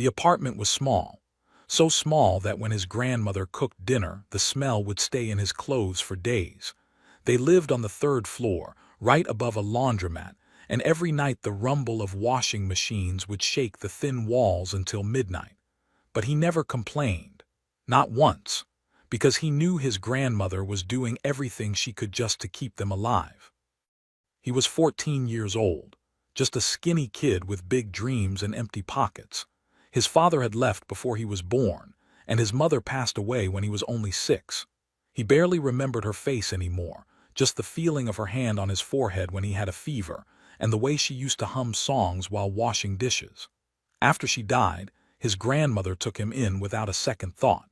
The apartment was small, so small that when his grandmother cooked dinner, the smell would stay in his clothes for days. They lived on the third floor, right above a laundromat, and every night the rumble of washing machines would shake the thin walls until midnight. But he never complained. Not once. Because he knew his grandmother was doing everything she could just to keep them alive. He was 14 years old, just a skinny kid with big dreams and empty pockets. His father had left before he was born, and his mother passed away when he was only 6. He barely remembered her face anymore, just the feeling of her hand on his forehead when he had a fever, and the way she used to hum songs while washing dishes. After she died, his grandmother took him in without a second thought.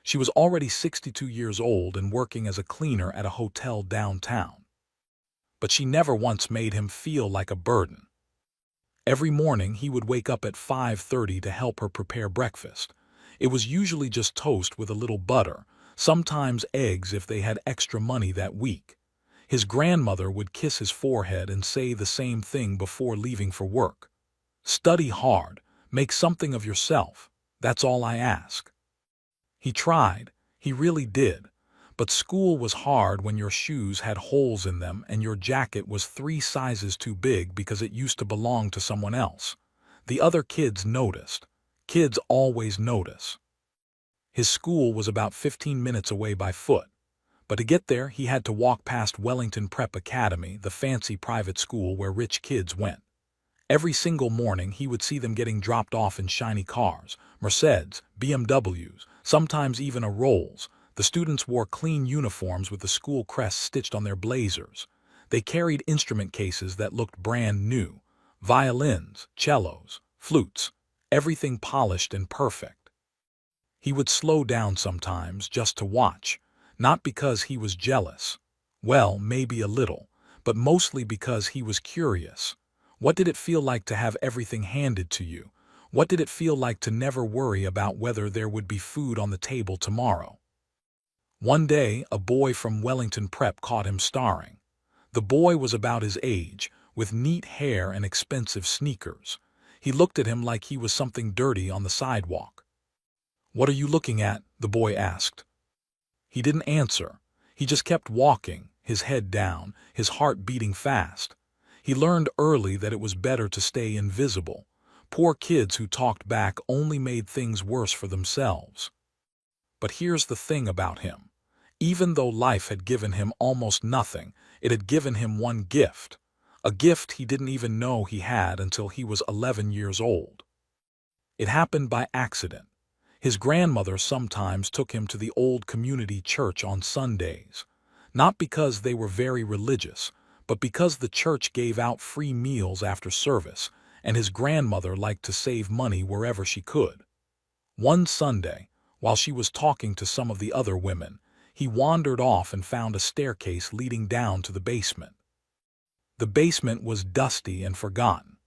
She was already 62 years old and working as a cleaner at a hotel downtown. But she never once made him feel like a burden. Every morning he would wake up at 5:30 to help her prepare breakfast. It was usually just toast with a little butter, sometimes eggs if they had extra money that week. His grandmother would kiss his forehead and say the same thing before leaving for work. "Study hard, make something of yourself, that's all I ask." He tried, he really did, but school was hard when your shoes had holes in them and your jacket was 3 sizes too big because it used to belong to someone else. The other kids noticed. Kids always notice. His school was about 15 minutes away by foot, but to get there he had to walk past Wellington Prep Academy, the fancy private school where rich kids went. Every single morning he would see them getting dropped off in shiny cars, Mercedes, BMWs, sometimes even a Rolls. The students wore clean uniforms with the school crest stitched on their blazers. They carried instrument cases that looked brand new, violins, cellos, flutes, everything polished and perfect. He would slow down sometimes just to watch, not because he was jealous. Well, maybe a little, but mostly because he was curious. What did it feel like to have everything handed to you? What did it feel like to never worry about whether there would be food on the table tomorrow? One day, a boy from Wellington Prep caught him starring. The boy was about his age, with neat hair and expensive sneakers. He looked at him like he was something dirty on the sidewalk. "What are you looking at?" the boy asked. He didn't answer. He just kept walking, his head down, his heart beating fast. He learned early that it was better to stay invisible. Poor kids who talked back only made things worse for themselves. But here's the thing about him. Even though life had given him almost nothing, it had given him one gift. A gift he didn't even know he had until he was 11 years old. It happened by accident. His grandmother sometimes took him to the old community church on Sundays. Not because they were very religious, but because the church gave out free meals after service, and his grandmother liked to save money wherever she could. One Sunday, while she was talking to some of the other women, he wandered off and found a staircase leading down to the basement. The basement was dusty and forgotten.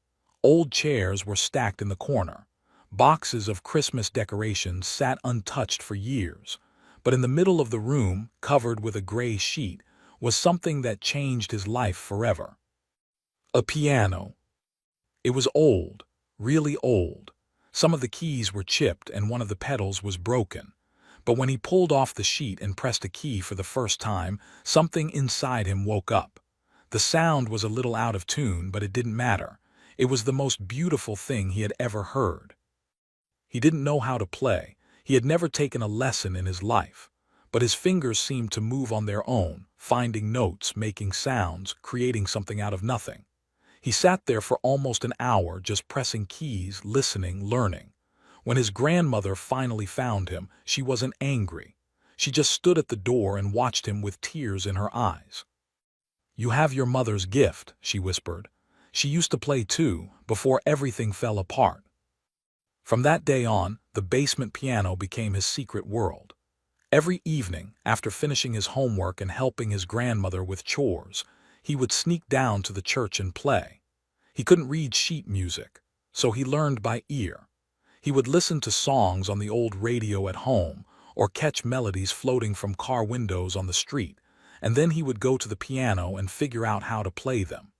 Old chairs were stacked in the corner. Boxes of Christmas decorations sat untouched for years. But in the middle of the room, covered with a gray sheet, was something that changed his life forever. A piano. It was old, really old. Some of the keys were chipped and one of the pedals was broken. But when he pulled off the sheet and pressed a key for the first time, something inside him woke up. The sound was a little out of tune, but it didn't matter. It was the most beautiful thing he had ever heard. He didn't know how to play. He had never taken a lesson in his life. But his fingers seemed to move on their own, finding notes, making sounds, creating something out of nothing. He sat there for almost an hour just pressing keys, listening, learning. When his grandmother finally found him, she wasn't angry. She just stood at the door and watched him with tears in her eyes. "You have your mother's gift," she whispered. "She used to play too, before everything fell apart." From that day on, the basement piano became his secret world. Every evening, after finishing his homework and helping his grandmother with chores, he would sneak down to the church and play. He couldn't read sheet music, so he learned by ear. He would listen to songs on the old radio at home or catch melodies floating from car windows on the street, and then he would go to the piano and figure out how to play them.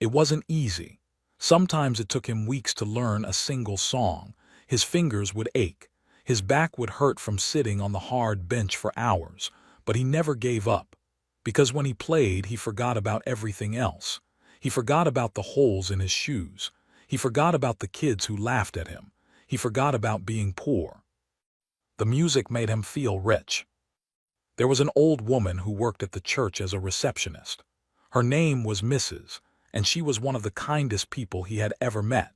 It wasn't easy. Sometimes it took him weeks to learn a single song. His fingers would ache. His back would hurt from sitting on the hard bench for hours, but he never gave up. Because when he played, he forgot about everything else. He forgot about the holes in his shoes. He forgot about the kids who laughed at him. He forgot about being poor. The music made him feel rich. There was an old woman who worked at the church as a receptionist. Her name was Mrs., and she was one of the kindest people he had ever met.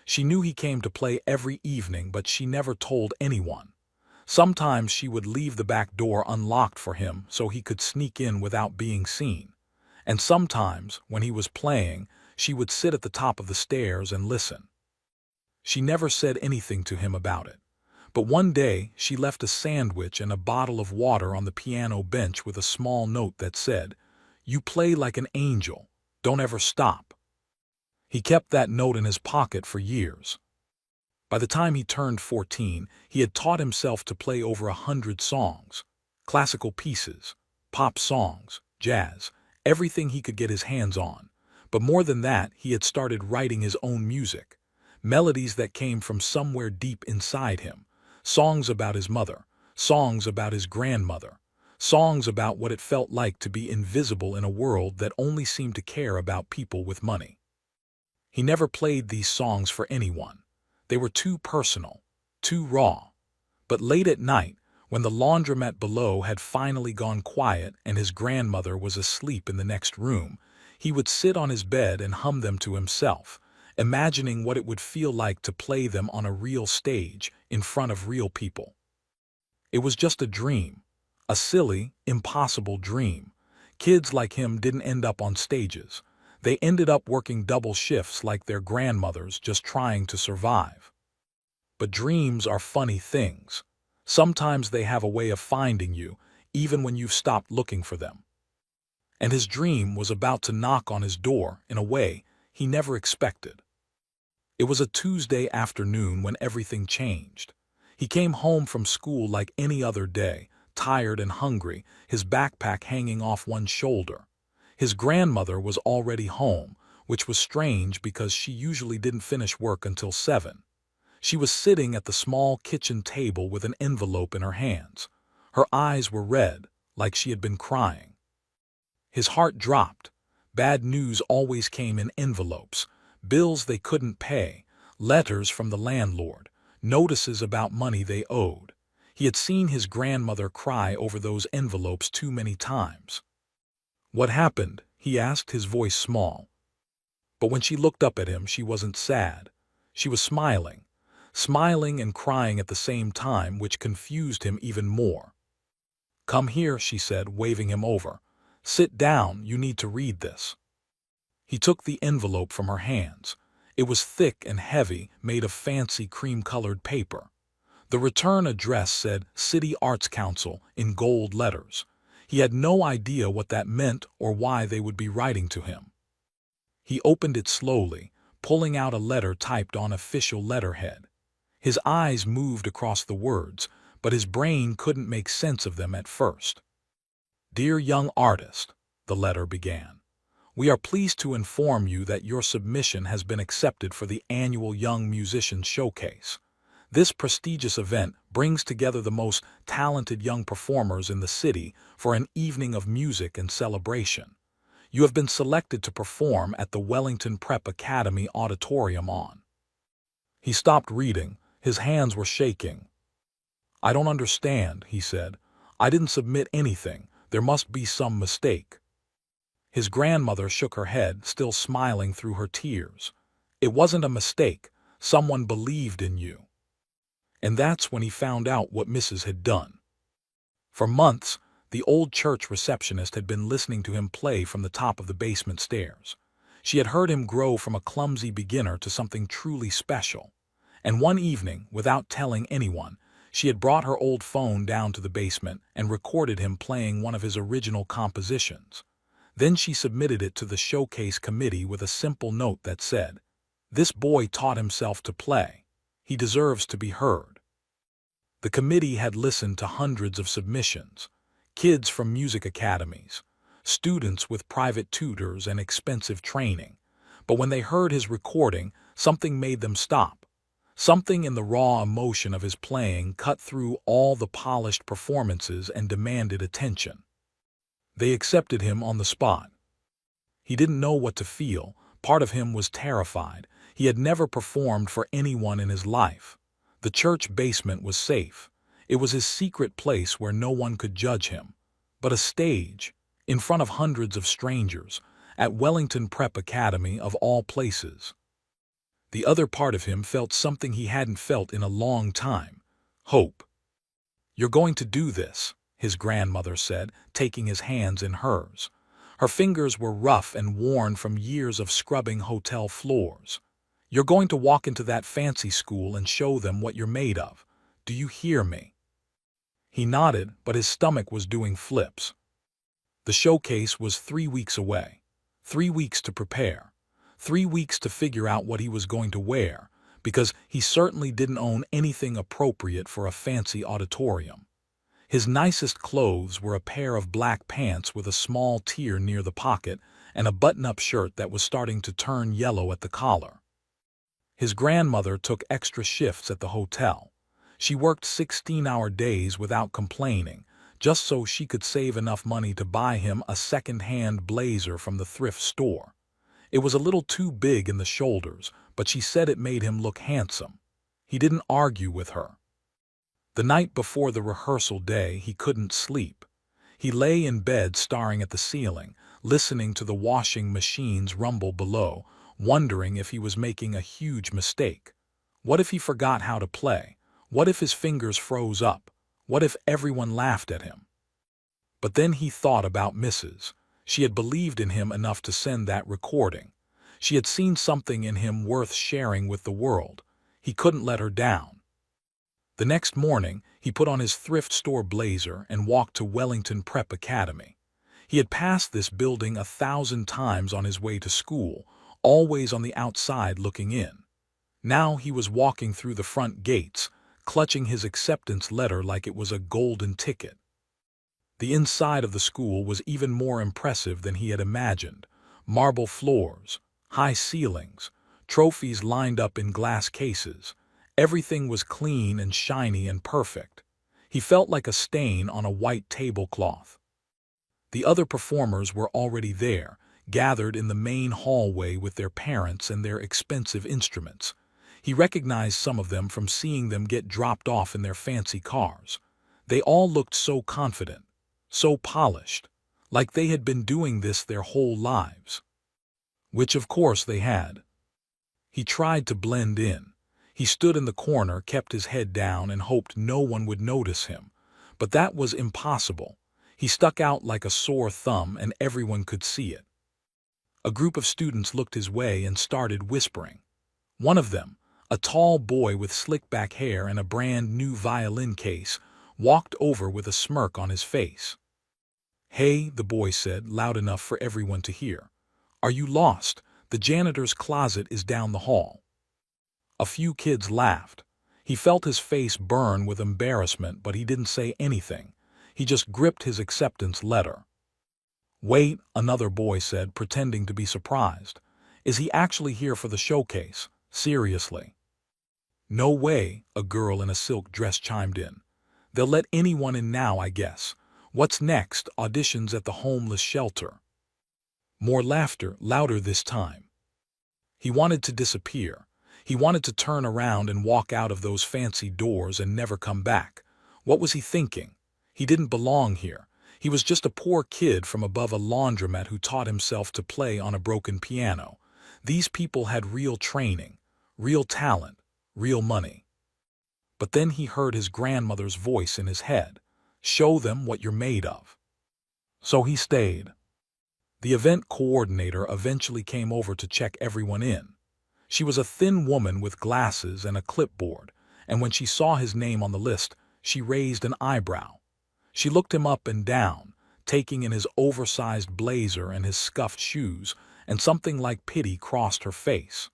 She knew he came to play every evening, but she never told anyone. Sometimes she would leave the back door unlocked for him so he could sneak in without being seen. And sometimes, when he was playing, she would sit at the top of the stairs and listen. She never said anything to him about it. But one day, she left a sandwich and a bottle of water on the piano bench with a small note that said, "You play like an angel. Don't ever stop." He kept that note in his pocket for years. By the time he turned 14, he had taught himself to play over 100 songs. Classical pieces, pop songs, jazz, everything he could get his hands on. But more than that, he had started writing his own music. Melodies that came from somewhere deep inside him. Songs about his mother, songs about his grandmother, songs about what it felt like to be invisible in a world that only seemed to care about people with money. He never played these songs for anyone. They were too personal, too raw. But late at night, when the laundromat below had finally gone quiet and his grandmother was asleep in the next room, he would sit on his bed and hum them to himself, imagining what it would feel like to play them on a real stage in front of real people. It was just a dream, a silly, impossible dream. Kids like him didn't end up on stages. They ended up working double shifts like their grandmothers, just trying to survive. But dreams are funny things. Sometimes they have a way of finding you, even when you've stopped looking for them. And his dream was about to knock on his door in a way he never expected. It was a Tuesday afternoon when everything changed. He came home from school like any other day, tired and hungry, his backpack hanging off one shoulder. His grandmother was already home, which was strange because she usually didn't finish work until 7. She was sitting at the small kitchen table with an envelope in her hands. Her eyes were red, like she had been crying. His heart dropped. Bad news always came in envelopes, bills they couldn't pay, letters from the landlord, notices about money they owed. He had seen his grandmother cry over those envelopes too many times. "What happened?" he asked, his voice small. But when she looked up at him, she wasn't sad. She was smiling and crying at the same time, which confused him even more. "Come here," she said, waving him over. "Sit down, you need to read this." He took the envelope from her hands. It was thick and heavy, made of fancy cream-colored paper. The return address said City Arts Council in gold letters. He had no idea what that meant or why they would be writing to him. He opened it slowly, pulling out a letter typed on official letterhead. His eyes moved across the words, but his brain couldn't make sense of them at first. "Dear young artist," the letter began, "we are pleased to inform you that your submission has been accepted for the annual Young Musicians Showcase. This prestigious event brings together the most talented young performers in the city for an evening of music and celebration. You have been selected to perform at the Wellington Prep Academy Auditorium on." He stopped reading. His hands were shaking. "I don't understand," he said. "I didn't submit anything. There must be some mistake." His grandmother shook her head, still smiling through her tears. "It wasn't a mistake. Someone believed in you." And that's when he found out what Mrs. had done. For months, the old church receptionist had been listening to him play from the top of the basement stairs. She had heard him grow from a clumsy beginner to something truly special. And one evening, without telling anyone, she had brought her old phone down to the basement and recorded him playing one of his original compositions. Then she submitted it to the showcase committee with a simple note that said, "This boy taught himself to play. He deserves to be heard." The committee had listened to hundreds of submissions, kids from music academies, students with private tutors and expensive training. But when they heard his recording, something made them stop. Something in the raw emotion of his playing cut through all the polished performances and demanded attention. They accepted him on the spot. He didn't know what to feel. Part of him was terrified. He had never performed for anyone in his life. The church basement was safe. It was his secret place where no one could judge him. But a stage, in front of hundreds of strangers, at Wellington Prep Academy of all places. The other part of him felt something he hadn't felt in a long time: hope. "You're going to do this," his grandmother said, taking his hands in hers. Her fingers were rough and worn from years of scrubbing hotel floors. "You're going to walk into that fancy school and show them what you're made of. Do you hear me?" He nodded, but his stomach was doing flips. The showcase was 3 weeks away. 3 weeks to prepare. 3 weeks to figure out what he was going to wear, because he certainly didn't own anything appropriate for a fancy auditorium. His nicest clothes were a pair of black pants with a small tear near the pocket and a button-up shirt that was starting to turn yellow at the collar. His grandmother took extra shifts at the hotel. She worked 16-hour days without complaining, just so she could save enough money to buy him a second-hand blazer from the thrift store. It was a little too big in the shoulders, but she said it made him look handsome. He didn't argue with her. The night before the rehearsal day, he couldn't sleep. He lay in bed staring at the ceiling, listening to the washing machines rumble below, wondering if he was making a huge mistake. What if he forgot how to play? What if his fingers froze up? What if everyone laughed at him? But then he thought about Mrs. She had believed in him enough to send that recording. She had seen something in him worth sharing with the world. He couldn't let her down. The next morning, he put on his thrift store blazer and walked to Wellington Prep Academy. He had passed this building 1,000 times on his way to school, always on the outside looking in. Now he was walking through the front gates, clutching his acceptance letter like it was a golden ticket. The inside of the school was even more impressive than he had imagined. Marble floors, high ceilings, trophies lined up in glass cases. Everything was clean and shiny and perfect. He felt like a stain on a white tablecloth. The other performers were already there, gathered in the main hallway with their parents and their expensive instruments. He recognized some of them from seeing them get dropped off in their fancy cars. They all looked so confident, so polished, like they had been doing this their whole lives. Which of course they had. He tried to blend in. He stood in the corner, kept his head down, and hoped no one would notice him. But that was impossible. He stuck out like a sore thumb, and everyone could see it. A group of students looked his way and started whispering. One of them, a tall boy with slick-back hair and a brand-new violin case, walked over with a smirk on his face. "Hey," the boy said, loud enough for everyone to hear. "Are you lost? The janitor's closet is down the hall." A few kids laughed. He felt his face burn with embarrassment, but he didn't say anything. He just gripped his acceptance letter. "Wait," another boy said, pretending to be surprised. "Is he actually here for the showcase? Seriously?" "No way," a girl in a silk dress chimed in. "They'll let anyone in now, I guess. What's next? Auditions at the homeless shelter." More laughter, louder this time. He wanted to disappear. He wanted to turn around and walk out of those fancy doors and never come back. What was he thinking? He didn't belong here. He was just a poor kid from above a laundromat who taught himself to play on a broken piano. These people had real training, real talent, real money. But then he heard his grandmother's voice in his head. "Show them what you're made of." So he stayed. The event coordinator eventually came over to check everyone in. She was a thin woman with glasses and a clipboard, and when she saw his name on the list, she raised an eyebrow. She looked him up and down, taking in his oversized blazer and his scuffed shoes, and something like pity crossed her face.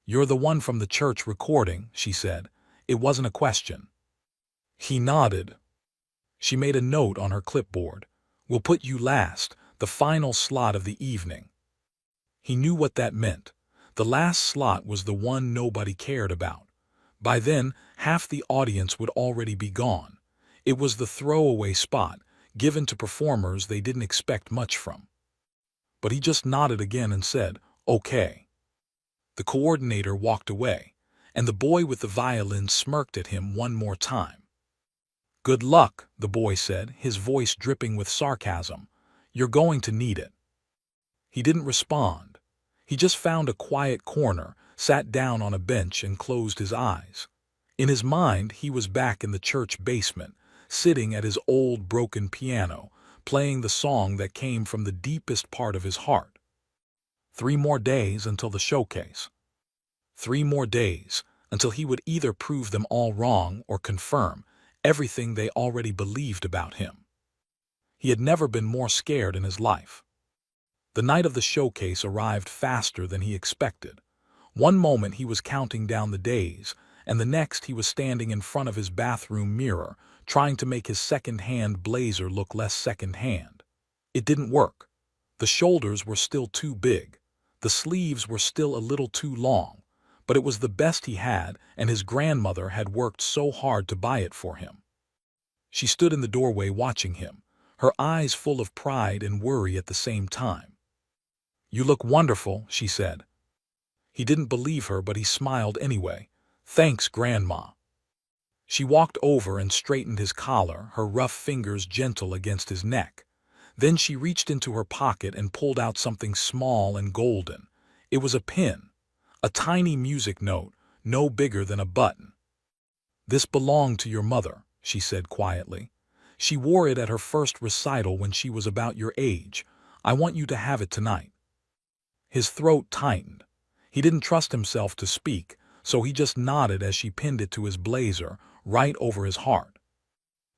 "You're the one from the church recording," she said. It wasn't a question. He nodded. She made a note on her clipboard. "We'll put you last, the final slot of the evening." He knew what that meant. The last slot was the one nobody cared about. By then, half the audience would already be gone. It was the throwaway spot, given to performers they didn't expect much from. But he just nodded again and said, "Okay." The coordinator walked away, and the boy with the violin smirked at him one more time. "Good luck," the boy said, his voice dripping with sarcasm. "You're going to need it." He didn't respond. He just found a quiet corner, sat down on a bench, and closed his eyes. In his mind, he was back in the church basement, sitting at his old broken piano, playing the song that came from the deepest part of his heart. 3 more days until the showcase. 3 more days until he would either prove them all wrong or confirm everything they already believed about him. He had never been more scared in his life. The night of the showcase arrived faster than he expected. One moment he was counting down the days, and the next he was standing in front of his bathroom mirror, trying to make his second-hand blazer look less second-hand. It didn't work. The shoulders were still too big. The sleeves were still a little too long, but it was the best he had, and his grandmother had worked so hard to buy it for him. She stood in the doorway watching him, her eyes full of pride and worry at the same time. "You look wonderful," she said. He didn't believe her, but he smiled anyway. "Thanks, Grandma." She walked over and straightened his collar, her rough fingers gentle against his neck. Then she reached into her pocket and pulled out something small and golden. It was a pin, a tiny music note, no bigger than a button. "This belonged to your mother," she said quietly. "She wore it at her first recital when she was about your age. I want you to have it tonight." His throat tightened. He didn't trust himself to speak, so he just nodded as she pinned it to his blazer, right over his heart.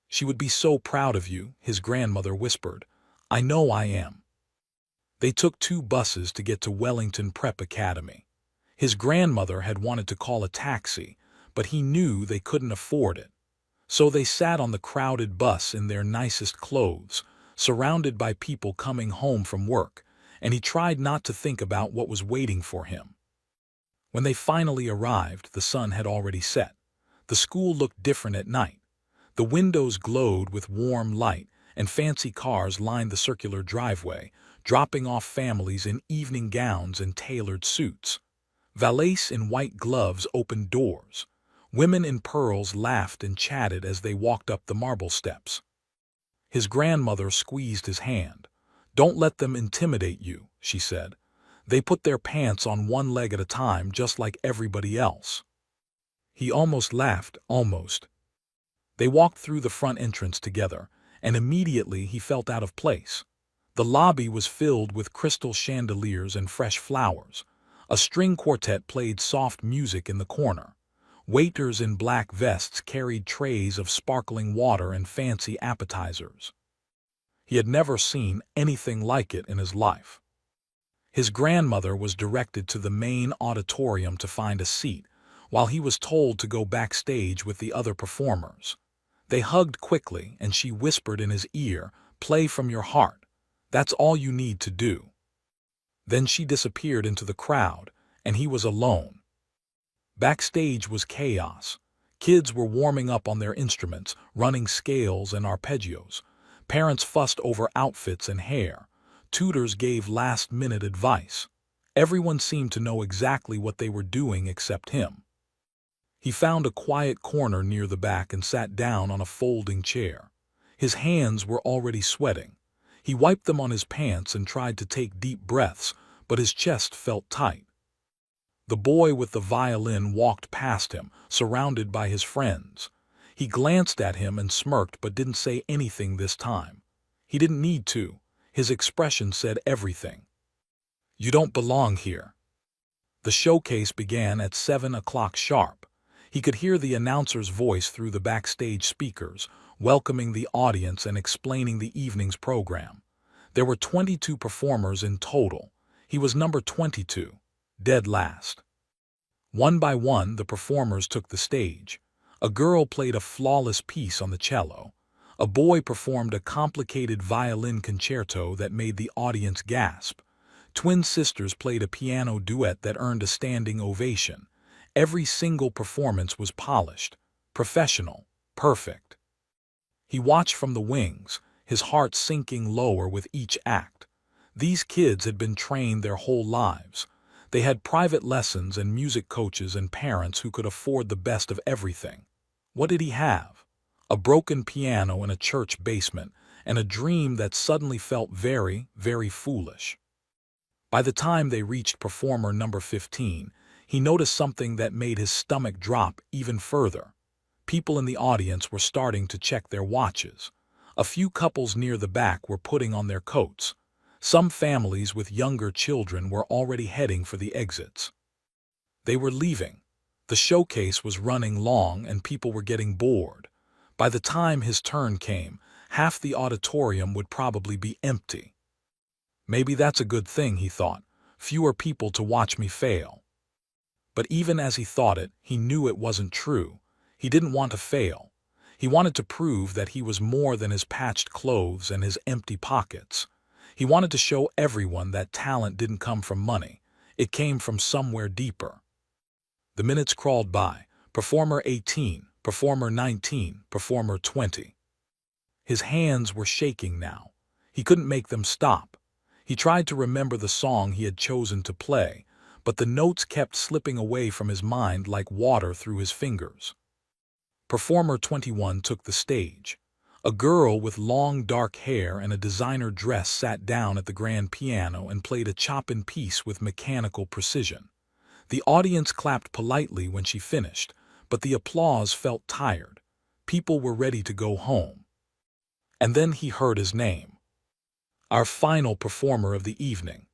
"She would be so proud of you," his grandmother whispered. "I know I am." They took 2 buses to get to Wellington Prep Academy. His grandmother had wanted to call a taxi, but he knew they couldn't afford it. So they sat on the crowded bus in their nicest clothes, surrounded by people coming home from work, and he tried not to think about what was waiting for him. When they finally arrived, the sun had already set. The school looked different at night. The windows glowed with warm light, and fancy cars lined the circular driveway, dropping off families in evening gowns and tailored suits. Valets in white gloves opened doors. Women in pearls laughed and chatted as they walked up the marble steps. His grandmother squeezed his hand. "Don't let them intimidate you," she said. "They put their pants on one leg at a time just like everybody else." He almost laughed, almost. They walked through the front entrance together, and immediately he felt out of place. The lobby was filled with crystal chandeliers and fresh flowers. A string quartet played soft music in the corner. Waiters in black vests carried trays of sparkling water and fancy appetizers. He had never seen anything like it in his life. His grandmother was directed to the main auditorium to find a seat, while he was told to go backstage with the other performers. They hugged quickly, and she whispered in his ear, "Play from your heart. That's all you need to do." Then she disappeared into the crowd, and he was alone. Backstage was chaos. Kids were warming up on their instruments, running scales and arpeggios. Parents fussed over outfits and hair. Tutors gave last-minute advice. Everyone seemed to know exactly what they were doing except him. He found a quiet corner near the back and sat down on a folding chair. His hands were already sweating. He wiped them on his pants and tried to take deep breaths, but his chest felt tight. The boy with the violin walked past him, surrounded by his friends. He glanced at him and smirked but didn't say anything this time. He didn't need to. His expression said everything. "You don't belong here." The showcase began at 7 o'clock sharp. He could hear the announcer's voice through the backstage speakers, welcoming the audience and explaining the evening's program. There were 22 performers in total. He was number 22, dead last. One by one, the performers took the stage. A girl played a flawless piece on the cello. A boy performed a complicated violin concerto that made the audience gasp. Twin sisters played a piano duet that earned a standing ovation. Every single performance was polished, professional, perfect. He watched from the wings, his heart sinking lower with each act. These kids had been trained their whole lives. They had private lessons and music coaches and parents who could afford the best of everything. What did he have? A broken piano in a church basement, and a dream that suddenly felt very, very foolish. By the time they reached performer number 15, he noticed something that made his stomach drop even further. People in the audience were starting to check their watches. A few couples near the back were putting on their coats. Some families with younger children were already heading for the exits. They were leaving. The showcase was running long and people were getting bored. By the time his turn came, half the auditorium would probably be empty. Maybe that's a good thing, he thought. Fewer people to watch me fail. But even as he thought it, he knew it wasn't true. He didn't want to fail. He wanted to prove that he was more than his patched clothes and his empty pockets. He wanted to show everyone that talent didn't come from money. It came from somewhere deeper. The minutes crawled by. Performer 18, performer 19, performer 20. His hands were shaking now. He couldn't make them stop. He tried to remember the song he had chosen to play, but the notes kept slipping away from his mind like water through his fingers. Performer 21 took the stage. A girl with long dark hair and a designer dress sat down at the grand piano and played a Chopin piece with mechanical precision. The audience clapped politely when she finished, but the applause felt tired. People were ready to go home. And then he heard his name. Our final performer of the evening.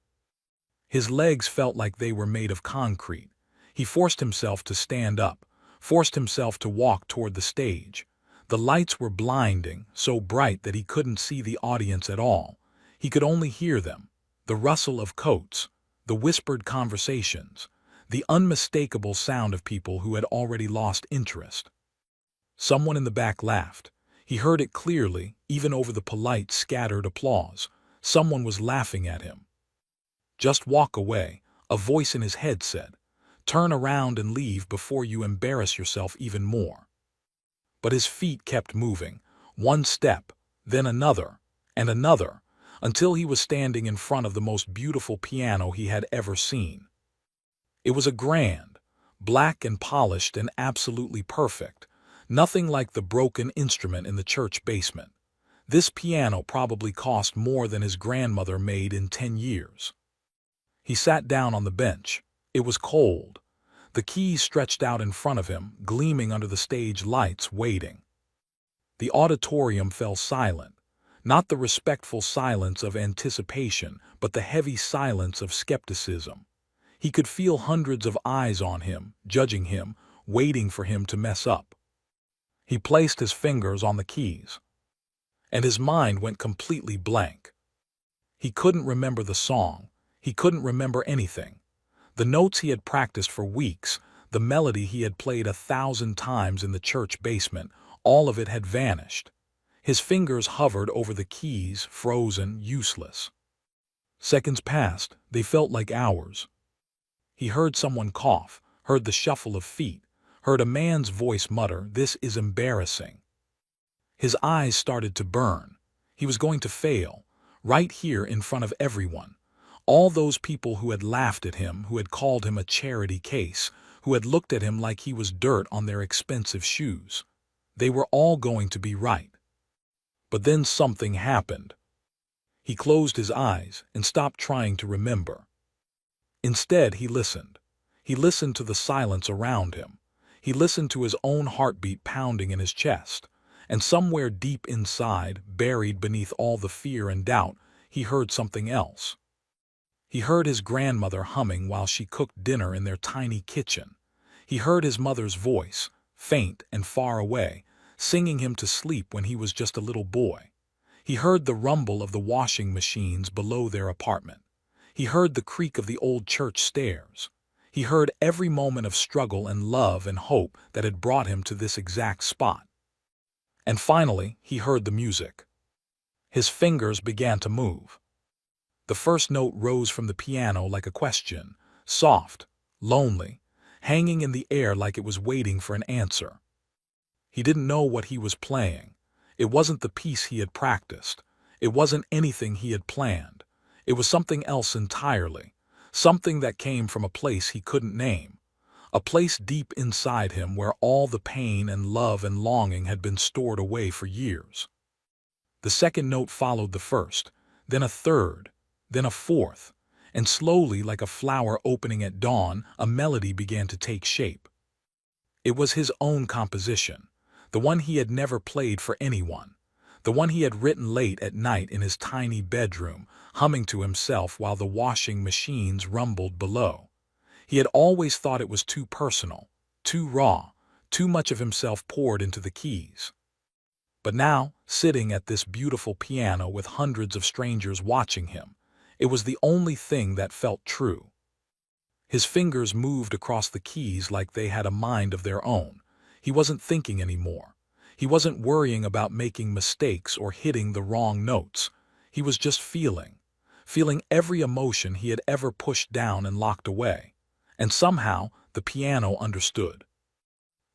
His legs felt like they were made of concrete. He forced himself to stand up, forced himself to walk toward the stage. The lights were blinding, so bright that he couldn't see the audience at all. He could only hear them, the rustle of coats, the whispered conversations, the unmistakable sound of people who had already lost interest. Someone in the back laughed. He heard it clearly, even over the polite, scattered applause. Someone was laughing at him. Just walk away, a voice in his head said. Turn around and leave before you embarrass yourself even more. But his feet kept moving, one step, then another, and another, until he was standing in front of the most beautiful piano he had ever seen. It was a grand, black and polished and absolutely perfect, nothing like the broken instrument in the church basement. This piano probably cost more than his grandmother made in 10 years. He sat down on the bench. It was cold. The keys stretched out in front of him, gleaming under the stage lights, waiting. The auditorium fell silent, not the respectful silence of anticipation, but the heavy silence of skepticism. He could feel hundreds of eyes on him, judging him, waiting for him to mess up. He placed his fingers on the keys, and his mind went completely blank. He couldn't remember the song. He couldn't remember anything. The notes he had practiced for weeks, the melody he had played 1,000 times in the church basement, all of it had vanished. His fingers hovered over the keys, frozen, useless. Seconds passed. They felt like hours. He heard someone cough, heard the shuffle of feet, heard a man's voice mutter, "This is embarrassing." His eyes started to burn. He was going to fail, right here in front of everyone. All those people who had laughed at him, who had called him a charity case, who had looked at him like he was dirt on their expensive shoes. They were all going to be right. But then something happened. He closed his eyes and stopped trying to remember. Instead, he listened. He listened to the silence around him. He listened to his own heartbeat pounding in his chest. And somewhere deep inside, buried beneath all the fear and doubt, he heard something else. He heard his grandmother humming while she cooked dinner in their tiny kitchen. He heard his mother's voice, faint and far away, singing him to sleep when he was just a little boy. He heard the rumble of the washing machines below their apartment. He heard the creak of the old church stairs. He heard every moment of struggle and love and hope that had brought him to this exact spot. And finally, he heard the music. His fingers began to move. The first note rose from the piano like a question, soft, lonely, hanging in the air like it was waiting for an answer. He didn't know what he was playing. It wasn't the piece he had practiced. It wasn't anything he had planned. It was something else entirely, something that came from a place he couldn't name, a place deep inside him where all the pain and love and longing had been stored away for years. The second note followed the first, then a third, then a fourth, and slowly, like a flower opening at dawn, a melody began to take shape. It was his own composition, the one he had never played for anyone, the one he had written late at night in his tiny bedroom, humming to himself while the washing machines rumbled below. He had always thought it was too personal, too raw, too much of himself poured into the keys. But now, sitting at this beautiful piano with hundreds of strangers watching him, it was the only thing that felt true. His fingers moved across the keys like they had a mind of their own. He wasn't thinking anymore. He wasn't worrying about making mistakes or hitting the wrong notes. He was just feeling every emotion he had ever pushed down and locked away. And somehow, the piano understood.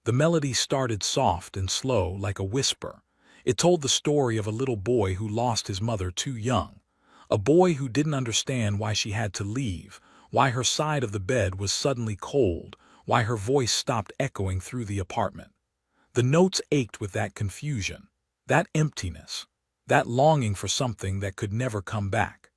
The melody started soft and slow, like a whisper. It told the story of a little boy who lost his mother too young, a boy who didn't understand why she had to leave, why her side of the bed was suddenly cold, why her voice stopped echoing through the apartment. The notes ached with that confusion, that emptiness, that longing for something that could never come back.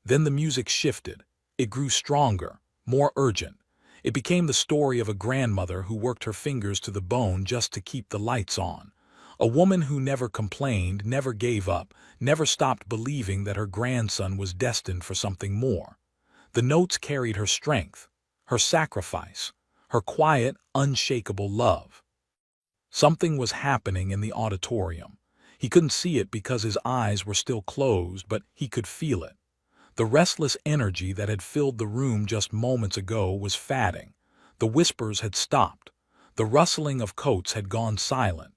Then the music shifted. It grew stronger, more urgent. It became the story of a grandmother who worked her fingers to the bone just to keep the lights on. A woman who never complained, never gave up, never stopped believing that her grandson was destined for something more. The notes carried her strength, her sacrifice, her quiet, unshakable love. Something was happening in the auditorium. He couldn't see it because his eyes were still closed, but he could feel it. The restless energy that had filled the room just moments ago was fading. The whispers had stopped. The rustling of coats had gone silent.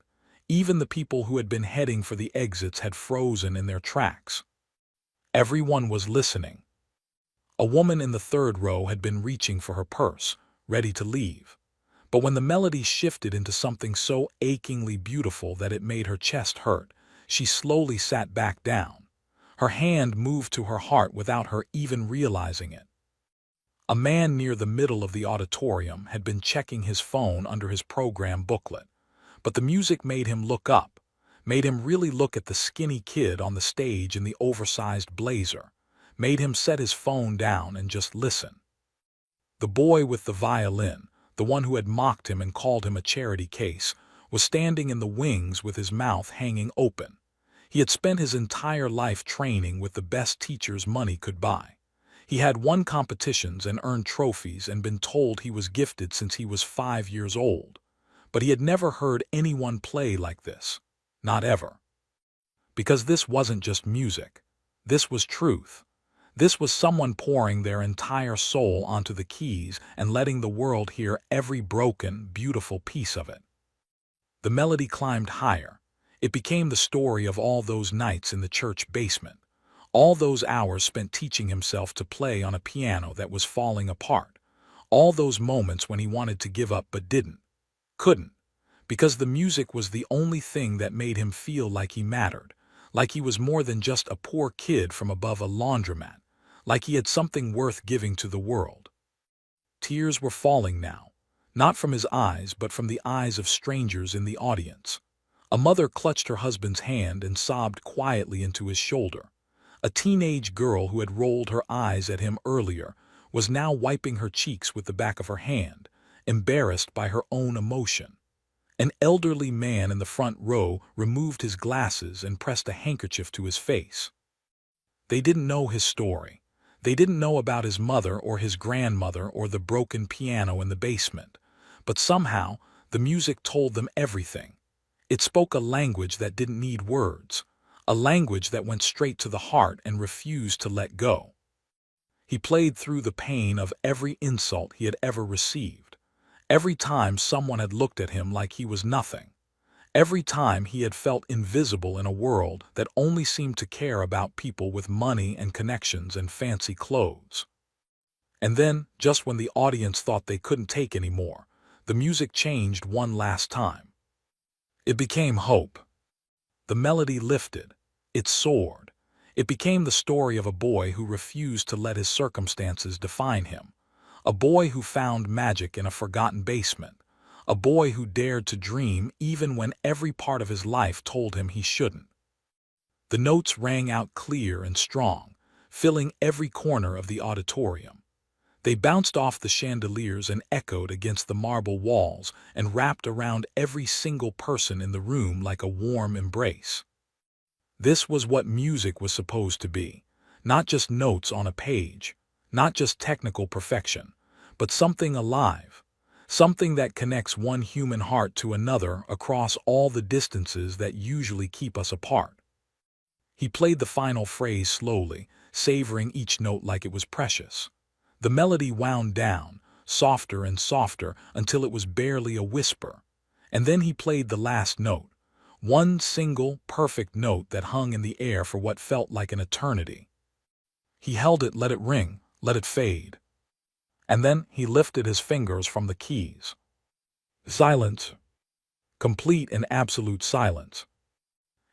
Even the people who had been heading for the exits had frozen in their tracks. Everyone was listening. A woman in the third row had been reaching for her purse, ready to leave. But when the melody shifted into something so achingly beautiful that it made her chest hurt, she slowly sat back down. Her hand moved to her heart without her even realizing it. A man near the middle of the auditorium had been checking his phone under his program booklet, but the music made him look up, made him really look at the skinny kid on the stage in the oversized blazer, made him set his phone down and just listen. The boy with the violin, the one who had mocked him and called him a charity case, was standing in the wings with his mouth hanging open. He had spent his entire life training with the best teachers money could buy. He had won competitions and earned trophies and been told he was gifted since he was 5 years old. But he had never heard anyone play like this. Not ever. Because this wasn't just music. This was truth. This was someone pouring their entire soul onto the keys and letting the world hear every broken, beautiful piece of it. The melody climbed higher. It became the story of all those nights in the church basement, all those hours spent teaching himself to play on a piano that was falling apart, all those moments when he wanted to give up but couldn't, because the music was the only thing that made him feel like he mattered, like he was more than just a poor kid from above a laundromat, like he had something worth giving to the world. Tears were falling now, not from his eyes but from the eyes of strangers in the audience. A mother clutched her husband's hand and sobbed quietly into his shoulder. A teenage girl who had rolled her eyes at him earlier was now wiping her cheeks with the back of her hand, embarrassed by her own emotion. An elderly man in the front row removed his glasses and pressed a handkerchief to his face. They didn't know his story. They didn't know about his mother or his grandmother or the broken piano in the basement. But somehow, the music told them everything. It spoke a language that didn't need words, a language that went straight to the heart and refused to let go. He played through the pain of every insult he had ever received, every time someone had looked at him like he was nothing, every time he had felt invisible in a world that only seemed to care about people with money and connections and fancy clothes. And then, just when the audience thought they couldn't take any more, the music changed one last time. It became hope. The melody lifted. It soared. It became the story of a boy who refused to let his circumstances define him. A boy who found magic in a forgotten basement. A boy who dared to dream even when every part of his life told him he shouldn't. The notes rang out clear and strong, filling every corner of the auditorium. They bounced off the chandeliers and echoed against the marble walls and wrapped around every single person in the room like a warm embrace. This was what music was supposed to be, not just notes on a page, not just technical perfection, but something alive, something that connects one human heart to another across all the distances that usually keep us apart. He played the final phrase slowly, savoring each note like it was precious. The melody wound down, softer and softer, until it was barely a whisper. And then he played the last note, one single, perfect note that hung in the air for what felt like an eternity. He held it, let it ring, let it fade. And then he lifted his fingers from the keys. Silence. Complete and absolute silence.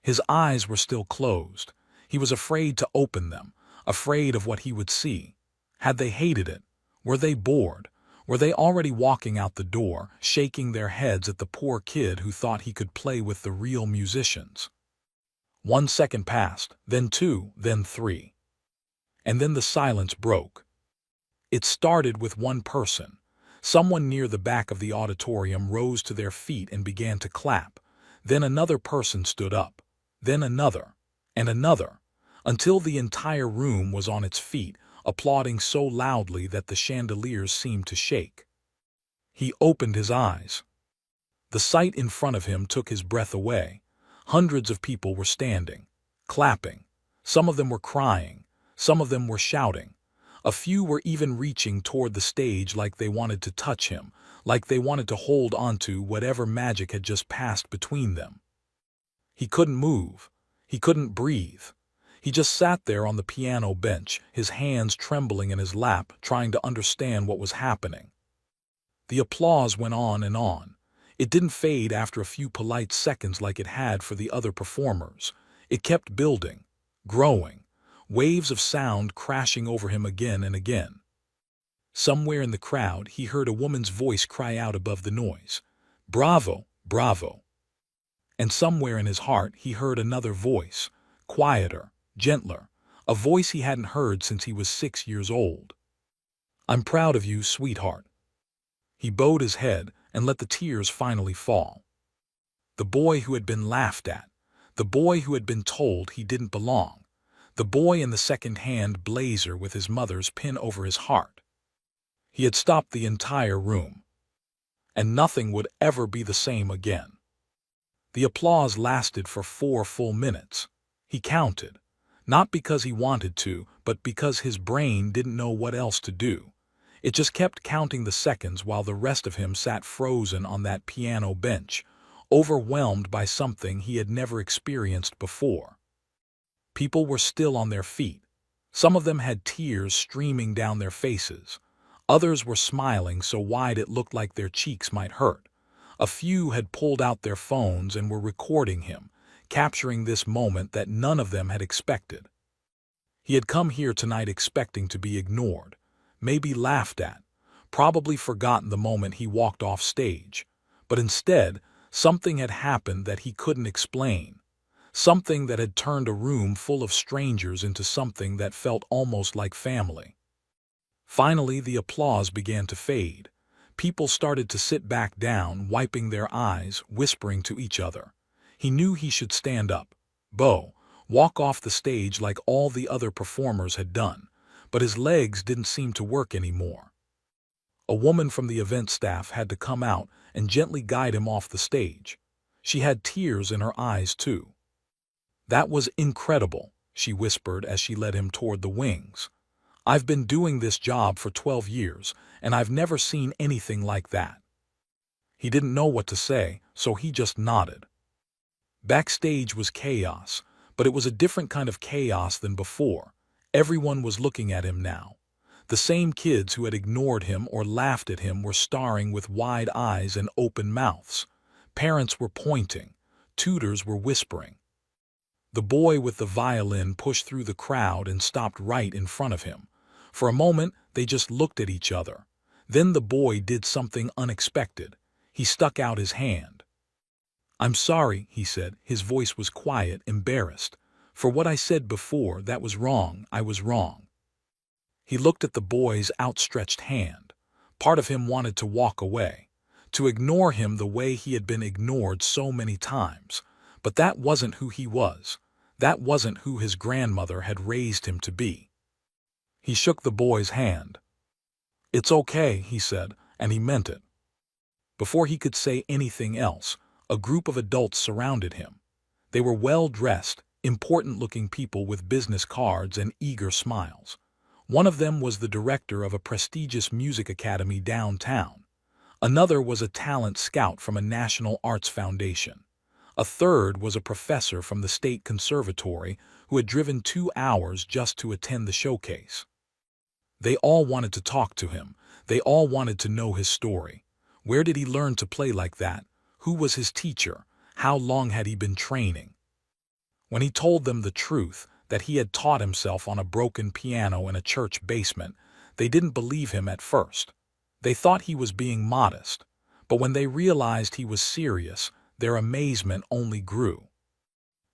His eyes were still closed. He was afraid to open them, afraid of what he would see. Had they hated it? Were they bored? Were they already walking out the door, shaking their heads at the poor kid who thought he could play with the real musicians? 1 second passed, then 2, then 3. And then the silence broke. It started with one person. Someone near the back of the auditorium rose to their feet and began to clap. Then another person stood up. Then another, and another, until the entire room was on its feet, applauding so loudly that the chandeliers seemed to shake. He opened his eyes. The sight in front of him took his breath away. Hundreds of people were standing, clapping. Some of them were crying. Some of them were shouting. A few were even reaching toward the stage like they wanted to touch him, like they wanted to hold onto whatever magic had just passed between them. He couldn't move. He couldn't breathe. He just sat there on the piano bench, his hands trembling in his lap, trying to understand what was happening. The applause went on and on. It didn't fade after a few polite seconds like it had for the other performers. It kept building, growing, waves of sound crashing over him again and again. Somewhere in the crowd, he heard a woman's voice cry out above the noise, "Bravo, bravo!" And somewhere in his heart, he heard another voice, quieter, gentler, a voice he hadn't heard since he was 6 years old. "I'm proud of you, sweetheart." He bowed his head and let the tears finally fall. The boy who had been laughed at, the boy who had been told he didn't belong, the boy in the second-hand blazer with his mother's pin over his heart. He had stopped the entire room. And nothing would ever be the same again. The applause lasted for 4 full minutes. He counted, not because he wanted to, but because his brain didn't know what else to do. It just kept counting the seconds while the rest of him sat frozen on that piano bench, overwhelmed by something he had never experienced before. People were still on their feet. Some of them had tears streaming down their faces. Others were smiling so wide it looked like their cheeks might hurt. A few had pulled out their phones and were recording him, capturing this moment that none of them had expected. He had come here tonight expecting to be ignored, maybe laughed at, probably forgotten the moment he walked off stage. But instead, something had happened that he couldn't explain. Something that had turned a room full of strangers into something that felt almost like family. Finally, the applause began to fade. People started to sit back down, wiping their eyes, whispering to each other. He knew he should stand up, bow, walk off the stage like all the other performers had done, but his legs didn't seem to work anymore. A woman from the event staff had to come out and gently guide him off the stage. She had tears in her eyes, too. "That was incredible," she whispered as she led him toward the wings. "I've been doing this job for 12 years, and I've never seen anything like that." He didn't know what to say, so he just nodded. Backstage was chaos, but it was a different kind of chaos than before. Everyone was looking at him now. The same kids who had ignored him or laughed at him were staring with wide eyes and open mouths. Parents were pointing. Tutors were whispering. The boy with the violin pushed through the crowd and stopped right in front of him. For a moment, they just looked at each other. Then the boy did something unexpected. He stuck out his hand. "I'm sorry," he said. His voice was quiet, embarrassed. "For what I said before, that was wrong. I was wrong." He looked at the boy's outstretched hand. Part of him wanted to walk away, to ignore him the way he had been ignored so many times. But that wasn't who he was. That wasn't who his grandmother had raised him to be. He shook the boy's hand. "It's okay," he said, and he meant it. Before he could say anything else, a group of adults surrounded him. They were well-dressed, important-looking people with business cards and eager smiles. One of them was the director of a prestigious music academy downtown. Another was a talent scout from a national arts foundation. A third was a professor from the state conservatory who had driven 2 hours just to attend the showcase. They all wanted to talk to him. They all wanted to know his story. Where did he learn to play like that? Who was his teacher? How long had he been training? When he told them the truth, that he had taught himself on a broken piano in a church basement, they didn't believe him at first. They thought he was being modest. But when they realized he was serious, their amazement only grew.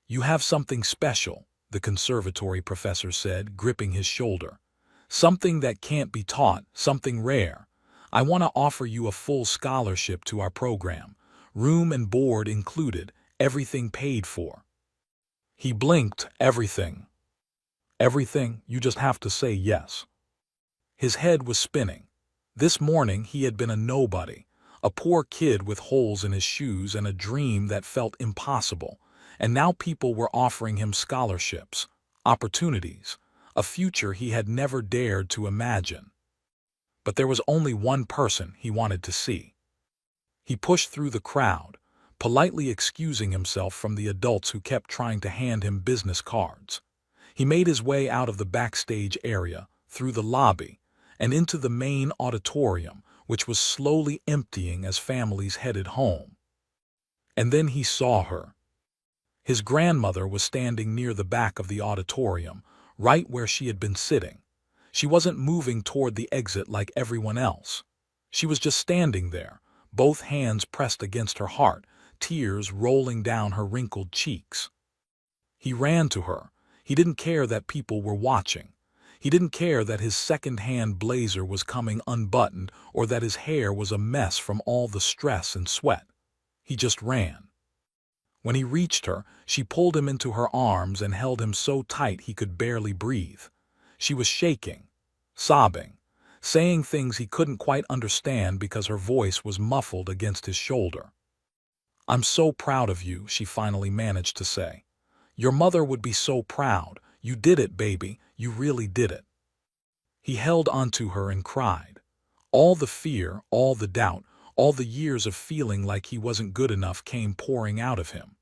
"You have something special," the conservatory professor said, gripping his shoulder. "Something that can't be taught, something rare. I want to offer you a full scholarship to our program, room and board included, everything paid for." He blinked. "Everything." "Everything? You just have to say yes." His head was spinning. This morning he had been a nobody, a poor kid with holes in his shoes and a dream that felt impossible, and now people were offering him scholarships, opportunities, a future he had never dared to imagine. But there was only one person he wanted to see. He pushed through the crowd, politely excusing himself from the adults who kept trying to hand him business cards. He made his way out of the backstage area, through the lobby, and into the main auditorium, which was slowly emptying as families headed home. And then he saw her. His grandmother was standing near the back of the auditorium, right where she had been sitting. She wasn't moving toward the exit like everyone else. She was just standing there, both hands pressed against her heart, tears rolling down her wrinkled cheeks. He ran to her. He didn't care that people were watching. He didn't care that his second-hand blazer was coming unbuttoned or that his hair was a mess from all the stress and sweat. He just ran. When he reached her, she pulled him into her arms and held him so tight he could barely breathe. She was shaking, sobbing, saying things he couldn't quite understand because her voice was muffled against his shoulder. "I'm so proud of you," she finally managed to say. "Your mother would be so proud. You did it, baby. You really did it." He held onto her and cried. All the fear, all the doubt, all the years of feeling like he wasn't good enough came pouring out of him.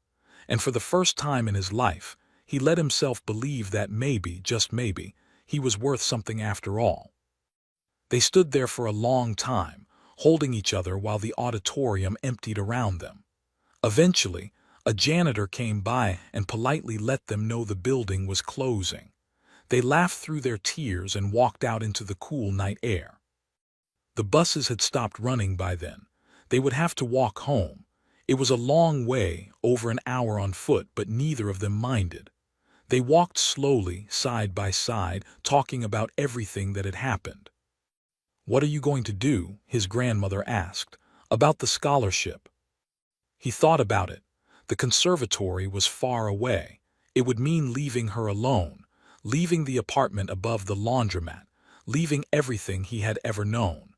And for the first time in his life, he let himself believe that maybe, just maybe, he was worth something after all. They stood there for a long time, holding each other while the auditorium emptied around them. Eventually, a janitor came by and politely let them know the building was closing. They laughed through their tears and walked out into the cool night air. The buses had stopped running by then. They would have to walk home. It was a long way, over an hour on foot, but neither of them minded. They walked slowly, side by side, talking about everything that had happened. "What are you going to do?" his grandmother asked. "About the scholarship." He thought about it. The conservatory was far away. It would mean leaving her alone, leaving the apartment above the laundromat, leaving everything he had ever known.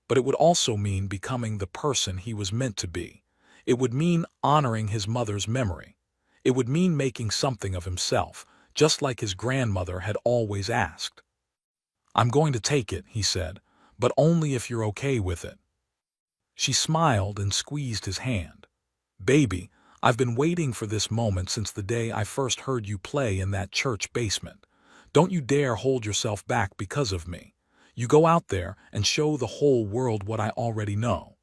But it would also mean becoming the person he was meant to be. It would mean honoring his mother's memory. It would mean making something of himself, just like his grandmother had always asked. "I'm going to take it," he said, "but only if you're okay with it." She smiled and squeezed his hand. "Baby, I've been waiting for this moment since the day I first heard you play in that church basement. Don't you dare hold yourself back because of me. You go out there and show the whole world what I already know.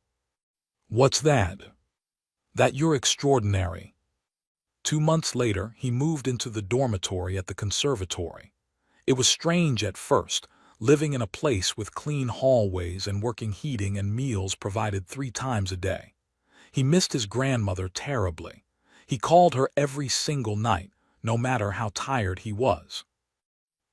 What's that? That you're extraordinary. 2 months later, he moved into the dormitory at the conservatory. It was strange at first, living in a place with clean hallways and working heating and meals provided 3 times a day. He missed his grandmother terribly. He called her every single night, no matter how tired he was.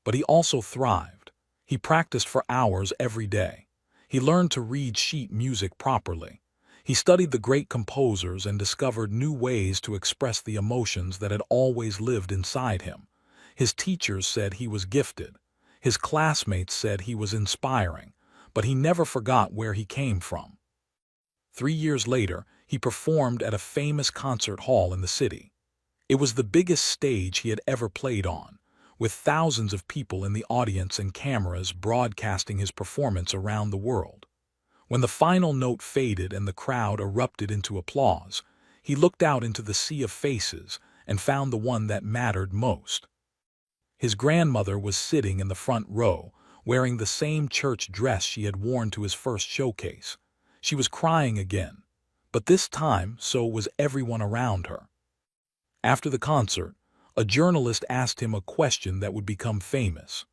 But he also thrived. He practiced for hours every day. He learned to read sheet music properly. He studied the great composers and discovered new ways to express the emotions that had always lived inside him. His teachers said he was gifted. His classmates said he was inspiring, but he never forgot where he came from. 3 years later, he performed at a famous concert hall in the city. It was the biggest stage he had ever played on, with thousands of people in the audience and cameras broadcasting his performance around the world. When the final note faded and the crowd erupted into applause, he looked out into the sea of faces and found the one that mattered most. His grandmother was sitting in the front row, wearing the same church dress she had worn to his first showcase. She was crying again, but this time so was everyone around her. After the concert, a journalist asked him a question that would become famous.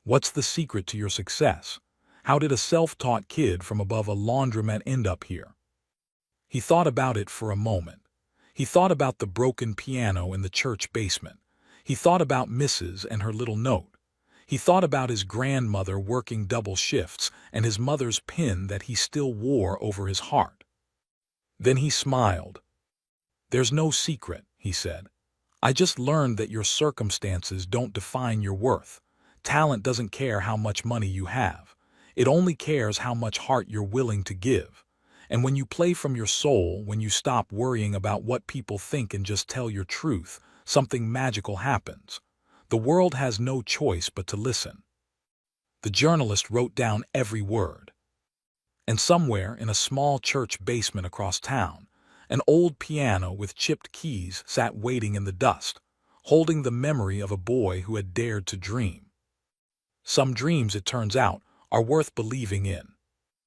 What's the secret to your success? How did a self-taught kid from above a laundromat end up here? He thought about it for a moment. He thought about the broken piano in the church basement. He thought about Mrs. and her little note. He thought about his grandmother working double shifts and his mother's pin that he still wore over his heart. Then he smiled. There's no secret, he said. I just learned that your circumstances don't define your worth. Talent doesn't care how much money you have. It only cares how much heart you're willing to give. And when you play from your soul, when you stop worrying about what people think and just tell your truth, something magical happens. The world has no choice but to listen. The journalist wrote down every word. And somewhere in a small church basement across town, an old piano with chipped keys sat waiting in the dust, holding the memory of a boy who had dared to dream. Some dreams, it turns out, are worth believing in.